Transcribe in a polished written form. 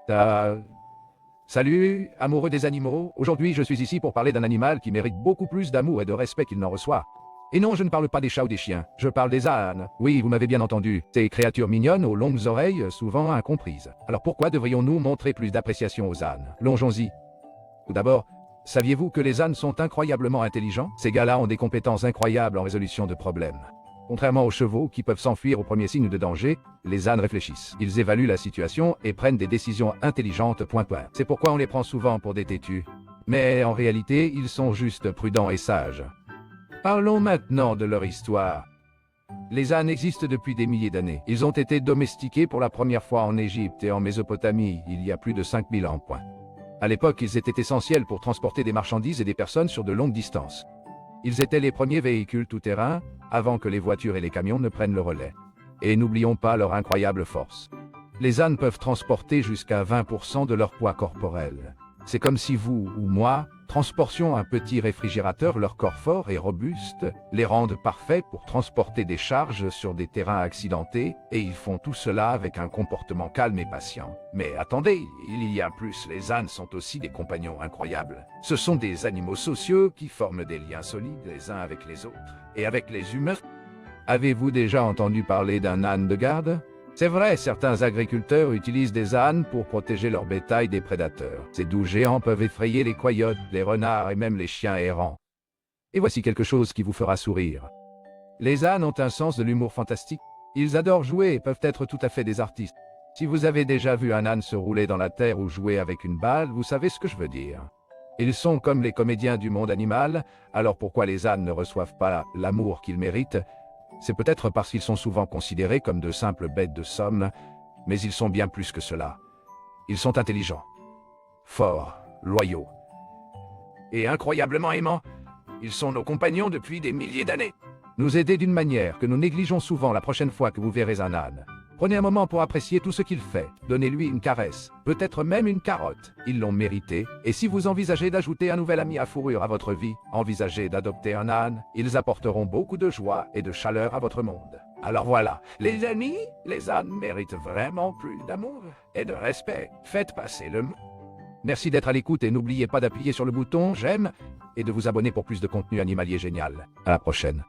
Ta... Salut, amoureux des animaux. Aujourd'hui, je suis ici pour parler d'un animal qui mérite beaucoup plus d'amour et de respect qu'il n'en reçoit. Et non, je ne parle pas des chats ou des chiens, je parle des ânes. Oui, vous m'avez bien entendu. Ces créatures mignonnes aux longues oreilles, souvent incomprises. Alors pourquoi devrions-nous montrer plus d'appréciation aux ânes? Longeons-y. Tout d'abord, saviez-vous que les ânes sont incroyablement intelligents? Ces gars-là ont des compétences incroyables en résolution de problèmes. Contrairement aux chevaux qui peuvent s'enfuir au premier signe de danger, les ânes réfléchissent. Ils évaluent la situation et prennent des décisions intelligentes. C'est pourquoi on les prend souvent pour des têtus. Mais en réalité, ils sont juste prudents et sages. Parlons maintenant de leur histoire. Les ânes existent depuis des milliers d'années. Ils ont été domestiqués pour la première fois en Égypte et en Mésopotamie, il y a plus de 5000 ans. À l'époque, ils étaient essentiels pour transporter des marchandises et des personnes sur de longues distances. Ils étaient les premiers véhicules tout-terrain, avant que les voitures et les camions ne prennent le relais. Et n'oublions pas leur incroyable force. Les ânes peuvent transporter jusqu'à 20% de leur poids corporel. C'est comme si vous ou moi transportions un petit réfrigérateur. Leur corps fort et robuste les rendent parfaits pour transporter des charges sur des terrains accidentés, et ils font tout cela avec un comportement calme et patient. Mais attendez, il y a plus, les ânes sont aussi des compagnons incroyables. Ce sont des animaux sociaux qui forment des liens solides les uns avec les autres et avec les humains. Avez-vous déjà entendu parler d'un âne de garde? C'est vrai, certains agriculteurs utilisent des ânes pour protéger leur bétail des prédateurs. Ces doux géants peuvent effrayer les coyotes, les renards et même les chiens errants. Et voici quelque chose qui vous fera sourire. Les ânes ont un sens de l'humour fantastique. Ils adorent jouer et peuvent être tout à fait des artistes. Si vous avez déjà vu un âne se rouler dans la terre ou jouer avec une balle, vous savez ce que je veux dire. Ils sont comme les comédiens du monde animal, alors pourquoi les ânes ne reçoivent pas l'amour qu'ils méritent? C'est peut-être parce qu'ils sont souvent considérés comme de simples bêtes de somme, mais ils sont bien plus que cela. Ils sont intelligents, forts, loyaux et incroyablement aimants. Ils sont nos compagnons depuis des milliers d'années. Nous aider d'une manière que nous négligeons souvent la prochaine fois que vous verrez un âne. Prenez un moment pour apprécier tout ce qu'il fait. Donnez-lui une caresse, peut-être même une carotte. Ils l'ont mérité. Et si vous envisagez d'ajouter un nouvel ami à fourrure à votre vie, envisagez d'adopter un âne. Ils apporteront beaucoup de joie et de chaleur à votre monde. Alors voilà, les amis, les ânes méritent vraiment plus d'amour et de respect. Faites passer le mot. Merci d'être à l'écoute et n'oubliez pas d'appuyer sur le bouton j'aime et de vous abonner pour plus de contenu animalier génial. À la prochaine.